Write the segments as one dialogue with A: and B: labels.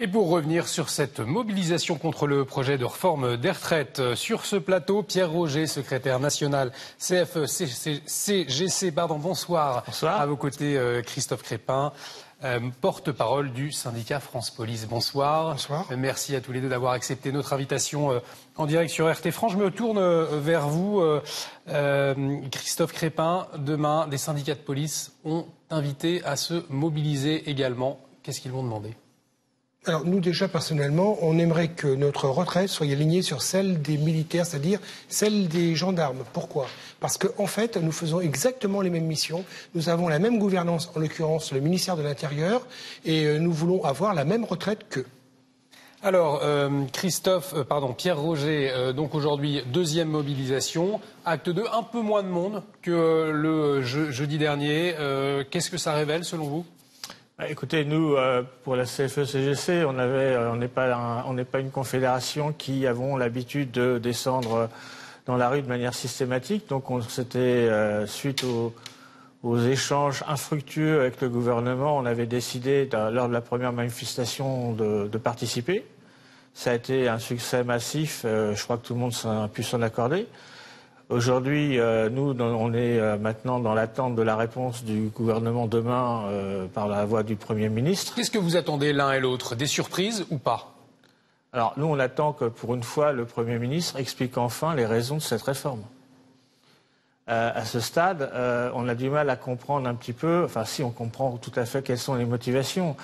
A: Et pour revenir sur cette mobilisation contre le projet de réforme des retraites, sur ce plateau, Pierre Roger, secrétaire national CFE-CGC, bonsoir.
B: Bonsoir.
A: À vos côtés, Christophe Crépin, porte-parole du syndicat France Police. Bonsoir.
C: Bonsoir.
A: Merci à tous les deux d'avoir accepté notre invitation en direct sur RT France. Je me tourne vers vous, Christophe Crépin. Demain, des syndicats de police ont invité à se mobiliser également. Qu'est-ce qu'ils vont demander ?
C: Alors nous déjà personnellement, on aimerait que notre retraite soit alignée sur celle des militaires, c'est-à-dire celle des gendarmes. Pourquoi ? Parce qu'en fait, nous faisons exactement les mêmes missions. Nous avons la même gouvernance, en l'occurrence le ministère de l'Intérieur, et nous voulons avoir la même retraite qu'eux.
A: Alors, Pierre Roger, donc aujourd'hui, deuxième mobilisation. Acte 2, un peu moins de monde que le jeudi dernier. Qu'est-ce que ça révèle selon vous ?
B: Écoutez, nous, pour la CFE-CGC, on n'est pas une confédération qui avons l'habitude de descendre dans la rue de manière systématique. Donc, c'était suite aux échanges infructueux avec le gouvernement, on avait décidé, lors de la première manifestation, de participer. Ça a été un succès massif. Je crois que tout le monde a pu s'en accorder. Aujourd'hui, nous, on est maintenant dans l'attente de la réponse du gouvernement demain par la voix du Premier ministre.
A: Qu'est-ce que vous attendez l'un et l'autre ? Des surprises ou pas ?
B: Alors, nous, on attend que, pour une fois, le Premier ministre explique enfin les raisons de cette réforme. À ce stade, on a du mal à comprendre un petit peu, enfin si, on comprend tout à fait quelles sont les motivations.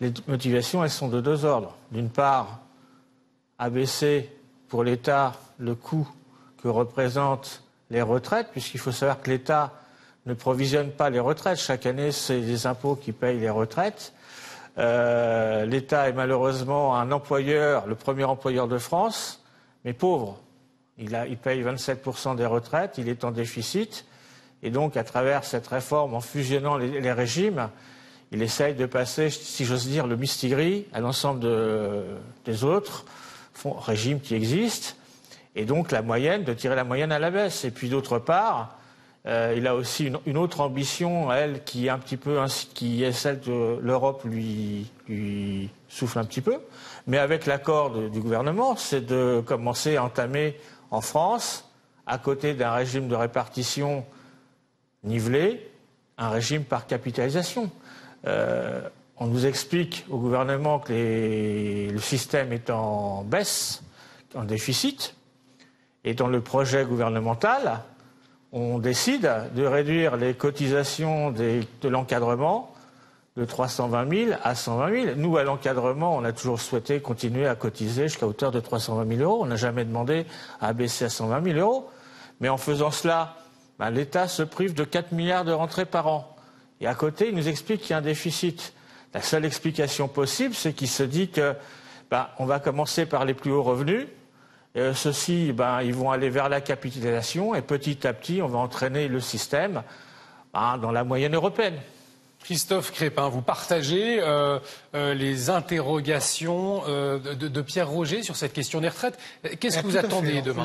B: Les motivations, elles sont de deux ordres. D'une part, abaisser pour l'État le coût que représentent les retraites, puisqu'il faut savoir que l'État ne provisionne pas les retraites. Chaque année, c'est les impôts qui payent les retraites. L'État est malheureusement un employeur, le premier employeur de France, mais pauvre. Il paye 27% des retraites, il est en déficit. Et donc, à travers cette réforme, en fusionnant les régimes, il essaye de passer, si j'ose dire, le mistigris à l'ensemble des autres régimes qui existent. Et donc, de tirer la moyenne à la baisse. Et puis, d'autre part, il a aussi une autre ambition, elle, qui est celle de l'Europe, lui souffle un petit peu. Mais avec l'accord du gouvernement, c'est de commencer à entamer en France, à côté d'un régime de répartition nivelé, un régime par capitalisation. On nous explique au gouvernement que le système est en baisse, en déficit. Et dans le projet gouvernemental, on décide de réduire les cotisations de l'encadrement de 320 000 à 120 000. Nous, à l'encadrement, on a toujours souhaité continuer à cotiser jusqu'à hauteur de 320 000 euros. On n'a jamais demandé à abaisser à 120 000 euros. Mais en faisant cela, l'État se prive de 4 milliards de rentrées par an. Et à côté, il nous explique qu'il y a un déficit. La seule explication possible, c'est qu'il se dit que on va commencer par les plus hauts revenus. Ceux-ci, ils vont aller vers la capitalisation et petit à petit, on va entraîner le système dans la moyenne européenne.
A: Christophe Crépin, vous partagez les interrogations de Pierre Roger sur cette question des retraites. Qu'est-ce que vous attendez demain ?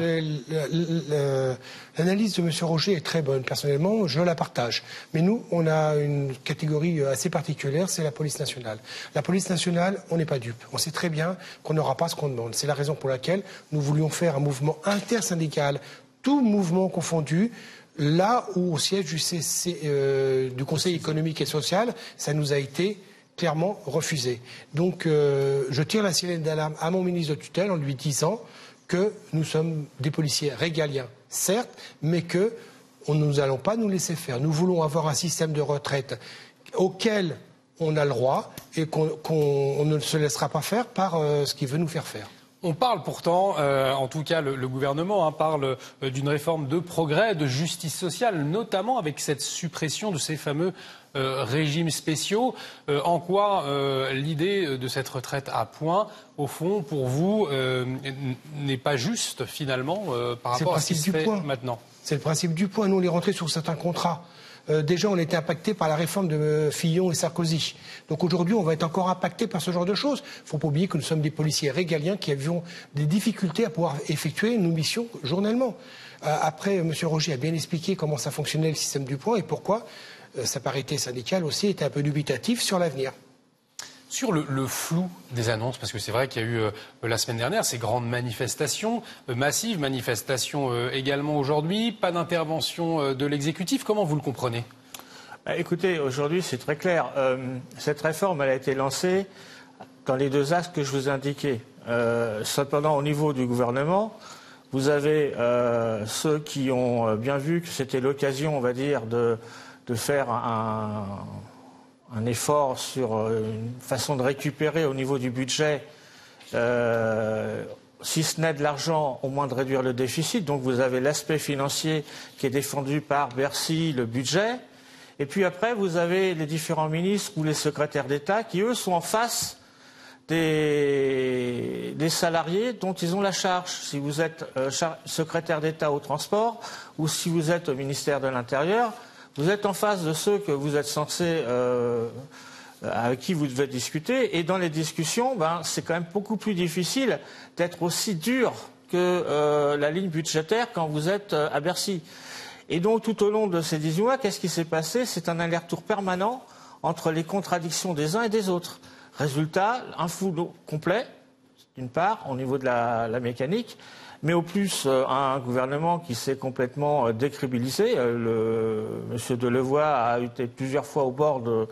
C: L'analyse de M. Roger est très bonne. Personnellement, je la partage. Mais nous, on a une catégorie assez particulière, c'est la police nationale. La police nationale, on n'est pas dupe. On sait très bien qu'on n'aura pas ce qu'on demande. C'est la raison pour laquelle nous voulions faire un mouvement intersyndical, tout mouvement confondu. Là où au siège du Conseil économique et social, ça nous a été clairement refusé. Donc je tire la sirène d'alarme à mon ministre de tutelle en lui disant que nous sommes des policiers régaliens, certes, mais que nous n'allons pas nous laisser faire. Nous voulons avoir un système de retraite auquel on a le droit et qu'on ne se laissera pas faire par ce qu'il veut nous faire faire.
A: On parle pourtant, en tout cas le gouvernement parle d'une réforme de progrès, de justice sociale, notamment avec cette suppression de ces fameux régimes spéciaux. En quoi l'idée de cette retraite à points, au fond, pour vous, n'est pas juste finalement par rapport à ce qui se fait maintenant ?
C: C'est le principe du point. Nous, on est rentrés sur certains contrats. Déjà, on était impacté par la réforme de Fillon et Sarkozy. Donc aujourd'hui, on va être encore impacté par ce genre de choses. Il ne faut pas oublier que nous sommes des policiers régaliens qui avions des difficultés à pouvoir effectuer nos missions journellement. Après, M. Roger a bien expliqué comment ça fonctionnait le système du point et pourquoi sa parité syndicale aussi était un peu dubitative sur l'avenir.
A: Sur le flou des annonces, parce que c'est vrai qu'il y a eu la semaine dernière ces grandes manifestations, massives manifestations également aujourd'hui, pas d'intervention de l'exécutif. Comment vous le comprenez ?
B: Écoutez, aujourd'hui c'est très clair. Cette réforme elle a été lancée dans les deux axes que je vous ai indiqués. Cependant, au niveau du gouvernement, vous avez ceux qui ont bien vu que c'était l'occasion, on va dire, de faire un effort sur une façon de récupérer au niveau du budget, si ce n'est de l'argent, au moins de réduire le déficit. Donc vous avez l'aspect financier qui est défendu par Bercy, le budget. Et puis après, vous avez les différents ministres ou les secrétaires d'État qui, eux, sont en face des salariés dont ils ont la charge. Si vous êtes secrétaire d'État au transport ou si vous êtes au ministère de l'Intérieur, vous êtes en face de ceux que vous êtes censés, avec qui vous devez discuter. Et dans les discussions, c'est quand même beaucoup plus difficile d'être aussi dur que la ligne budgétaire quand vous êtes à Bercy. Et donc, tout au long de ces 18 mois, qu'est-ce qui s'est passé? C'est un aller-retour permanent entre les contradictions des uns et des autres. Résultat, un flou complet, d'une part, au niveau de la mécanique, mais au plus un gouvernement qui s'est complètement décrédibilisé. Monsieur Delevoye a été plusieurs fois au bord de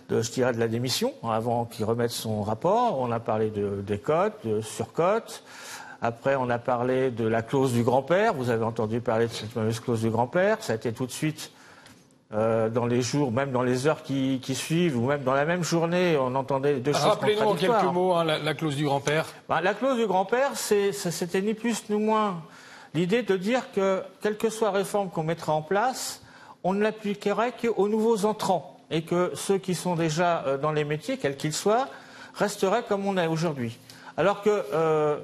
B: la démission avant qu'il remette son rapport. On a parlé des cotes, de surcotes. Après, on a parlé de la clause du grand-père. Vous avez entendu parler de cette fameuse clause du grand-père. Ça a été tout de suite, dans les jours, même dans les heures qui suivent, ou même dans la même journée, on entendait deux choses contradictoires.
A: Rappelez-nous en quelques mots la clause du grand-père.
B: La clause du grand-père, c'était ni plus ni moins l'idée de dire que, quelle que soit la réforme qu'on mettra en place, on ne l'appliquerait qu'aux nouveaux entrants. Et que ceux qui sont déjà dans les métiers, quels qu'ils soient, resteraient comme on est aujourd'hui. Alors que...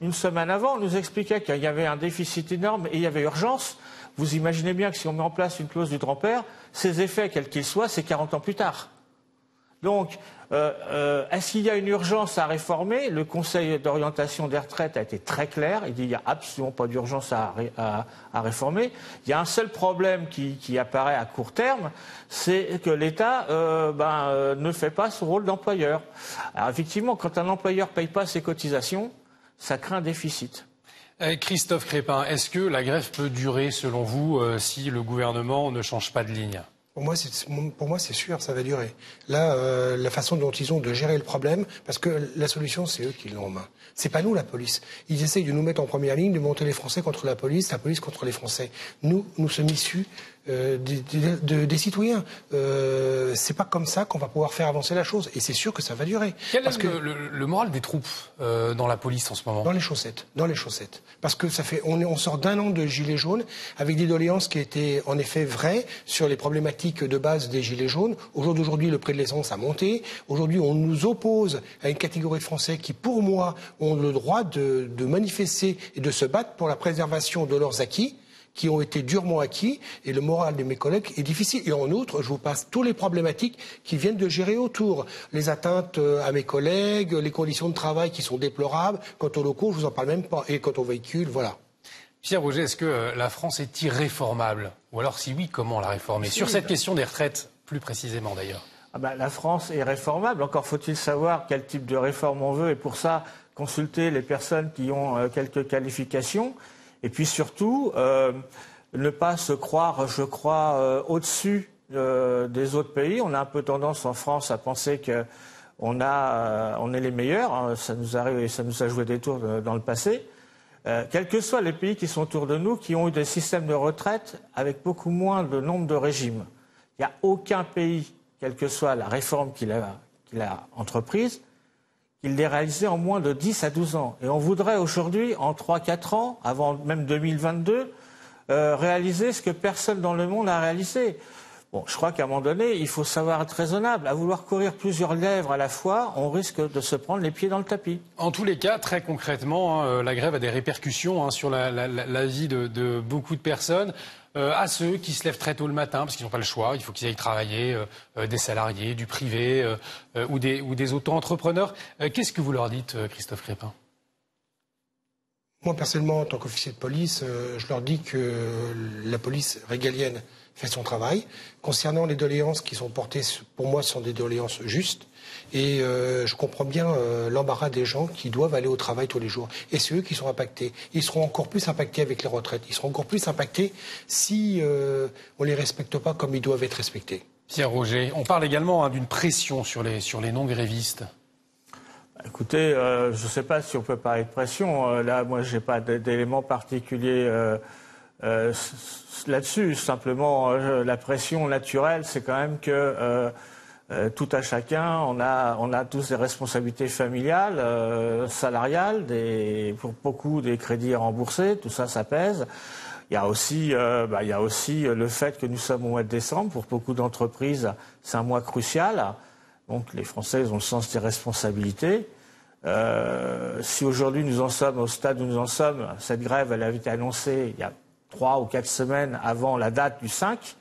B: une semaine avant, on nous expliquait qu'il y avait un déficit énorme et il y avait urgence. Vous imaginez bien que si on met en place une clause du grand-père, ses effets, quels qu'ils soient, c'est 40 ans plus tard. Donc, est-ce qu'il y a une urgence à réformer? Le Conseil d'orientation des retraites a été très clair. Il dit qu'il n'y a absolument pas d'urgence à réformer. Il y a un seul problème qui apparaît à court terme, c'est que l'État ne fait pas son rôle d'employeur. Alors effectivement, quand un employeur ne paye pas ses cotisations, ça crée un déficit.
A: Christophe Crépin, est-ce que la grève peut durer, selon vous, si le gouvernement ne change pas de ligne?
C: Pour moi, c'est sûr, ça va durer. Là, la façon dont ils ont de gérer le problème, parce que la solution, c'est eux qui l'ont en main. C'est pas nous, la police. Ils essayent de nous mettre en première ligne, de monter les Français contre la police contre les Français. Nous sommes issus des citoyens. C'est pas comme ça qu'on va pouvoir faire avancer la chose. Et c'est sûr que ça va durer.
A: Quel est le moral des troupes dans la police en ce moment?
C: Dans les chaussettes. Parce que on sort d'un an de gilets jaunes avec des doléances qui étaient en effet vraies sur les problématiques de base des gilets jaunes. Au jour d'aujourd'hui, le prix de l'essence a monté. Aujourd'hui, on nous oppose à une catégorie de Français qui, pour moi, ont le droit de manifester et de se battre pour la préservation de leurs acquis, qui ont été durement acquis, et le moral de mes collègues est difficile. Et en outre, je vous passe toutes les problématiques qui viennent de gérer autour. Les atteintes à mes collègues, les conditions de travail qui sont déplorables. Quant aux locaux, je vous en parle même pas. Et quant aux véhicules, voilà.
A: Pierre Roger, est-ce que la France est irréformable? Ou alors, si oui, comment la réformer? Sur cette question des retraites, plus précisément d'ailleurs.
B: La France est réformable. Encore faut-il savoir quel type de réforme on veut. Et pour ça, consulter les personnes qui ont quelques qualifications. Et puis surtout, ne pas se croire, je crois, au-dessus des autres pays. On a un peu tendance en France à penser qu'on est les meilleurs. Hein. Ça nous arrive et ça nous a joué des tours dans le passé. Quels que soient les pays qui sont autour de nous, qui ont eu des systèmes de retraite avec beaucoup moins de nombre de régimes. Il n'y a aucun pays, quelle que soit la réforme qu'il a entreprise, qu'il l'ait réalisé en moins de 10 à 12 ans. Et on voudrait aujourd'hui, en 3-4 ans, avant même 2022, réaliser ce que personne dans le monde a réalisé. Bon, je crois qu'à un moment donné, il faut savoir être raisonnable. À vouloir courir plusieurs lèvres à la fois, on risque de se prendre les pieds dans le tapis.
A: En tous les cas, très concrètement, la grève a des répercussions sur la vie de beaucoup de personnes. À ceux qui se lèvent très tôt le matin, parce qu'ils n'ont pas le choix, il faut qu'ils aillent travailler, des salariés, du privé ou des auto-entrepreneurs. Qu'est-ce que vous leur dites, Christophe Crépin?
C: Moi, personnellement, en tant qu'officier de police, je leur dis que la police régalienne fait son travail. Concernant les doléances qui sont portées, pour moi, ce sont des doléances justes. Et je comprends bien l'embarras des gens qui doivent aller au travail tous les jours. Et c'est eux qui sont impactés. Ils seront encore plus impactés avec les retraites. Ils seront encore plus impactés si on ne les respecte pas comme ils doivent être respectés.
A: Pierre Roger, on parle également d'une pression sur les non-grévistes.
B: Écoutez, je ne sais pas si on peut parler de pression. Là, moi, je n'ai pas d'éléments particuliers là-dessus. Simplement, la pression naturelle, c'est quand même que tout à chacun, on a tous des responsabilités familiales, salariales, pour beaucoup des crédits remboursés, tout ça, ça pèse. Il y a aussi le fait que nous sommes au mois de décembre. Pour beaucoup d'entreprises, c'est un mois crucial. Donc les Français ont le sens des responsabilités. Si aujourd'hui nous en sommes au stade où nous en sommes, cette grève elle avait été annoncée il y a 3 ou 4 semaines avant la date du 5.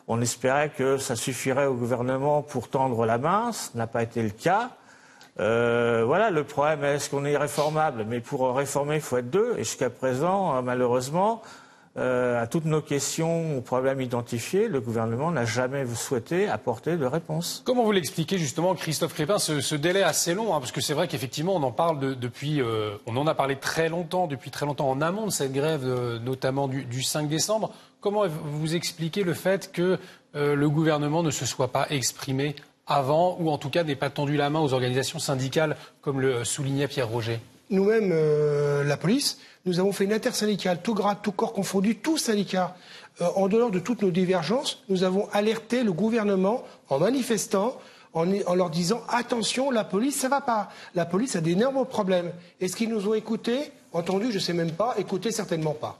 B: On espérait que ça suffirait au gouvernement pour tendre la main. Ce n'a pas été le cas. Voilà, le problème, est-ce qu'on est irréformable? Mais pour réformer, il faut être deux. Et jusqu'à présent, malheureusement, à toutes nos questions, aux problèmes identifiés, le gouvernement n'a jamais souhaité apporter de réponse.
A: Comment vous l'expliquez justement, Christophe Crépin, ce délai assez long, parce que c'est vrai qu'effectivement on en parle depuis, on en a parlé très longtemps, depuis très longtemps en amont de cette grève, notamment du 5 décembre. Comment vous expliquez le fait que le gouvernement ne se soit pas exprimé avant, ou en tout cas n'ait pas tendu la main aux organisations syndicales, comme le soulignait Pierre Roger?
C: Nous-mêmes, la police, nous avons fait une intersyndicale, tout grade, tout corps confondu, tous syndicats. En dehors de toutes nos divergences, nous avons alerté le gouvernement en manifestant, en leur disant « Attention, la police, ça va pas. La police a d'énormes problèmes. » Est-ce qu'ils nous ont écoutés? Entendu, je sais même pas. Écoutés, certainement pas.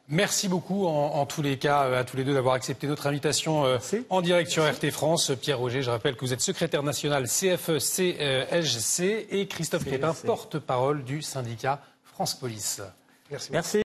A: Merci beaucoup en tous les cas à tous les deux d'avoir accepté notre invitation en direct sur RT France. Pierre Roger, je rappelle que vous êtes secrétaire national CFE-CSG et Christophe Crépin, porte-parole du syndicat France Police.
C: Merci.
B: Merci.